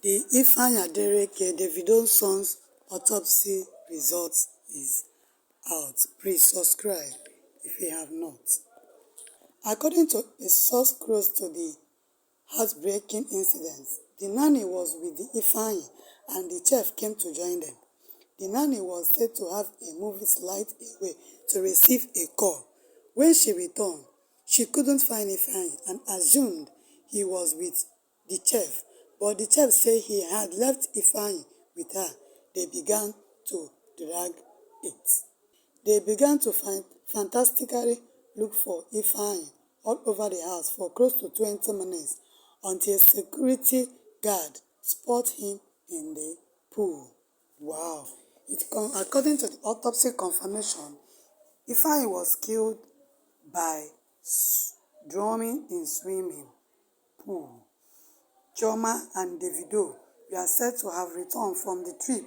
The Ifeanyi Davido son's autopsy results is out. Please subscribe if you have not. According to a source close to the heartbreaking incident, the nanny was with the Ifeanyi and the chef came to join them. The nanny was said to have a movie slight away to receive a call. When she returned, she couldn't find Ifeanyi and assumed he was with the chef, but the chef said he had left Ifeanyi with her. They began to drag it. They began to fantastically look for Ifeanyi all over the house for close to 20 minutes until a security guard spotted him in the pool. Wow. According to the autopsy confirmation, Ifeanyi was killed by drowning in swimming pool. Chioma and Davido were said to have returned from the trip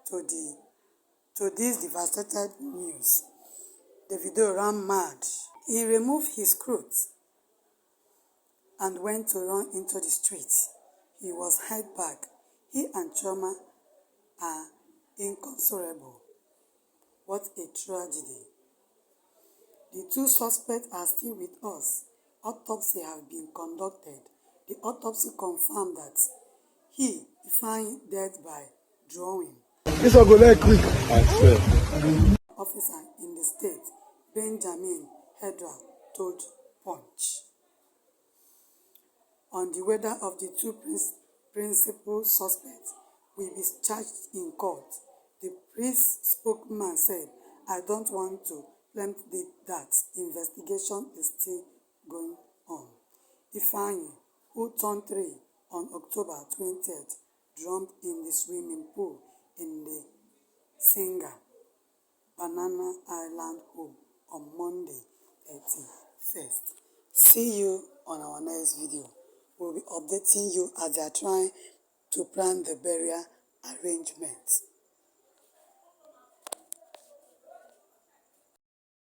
to this devastated news. Davido ran mad. He removed his clothes and went to run into the street. He was held back. He and Chioma are inconsolable. What a tragedy. The two suspects are still with us. Autopsy have been conducted. The autopsy confirmed that he, Ifeanyi, died by drowning. This will go like quick. I swear. Officer in the state, Benjamin Hedra, told Punch. On the whether of the two principal suspects will be charged in court, the priest spokesman said, "I don't want to preempt that investigation is still going on." Ifeanyi, who turned 3 on October 20th, drowned in the swimming pool in the Singer, Banana Island home on Monday, 31st. See you on our next video. We'll be updating you as they are trying to plan the burial arrangements.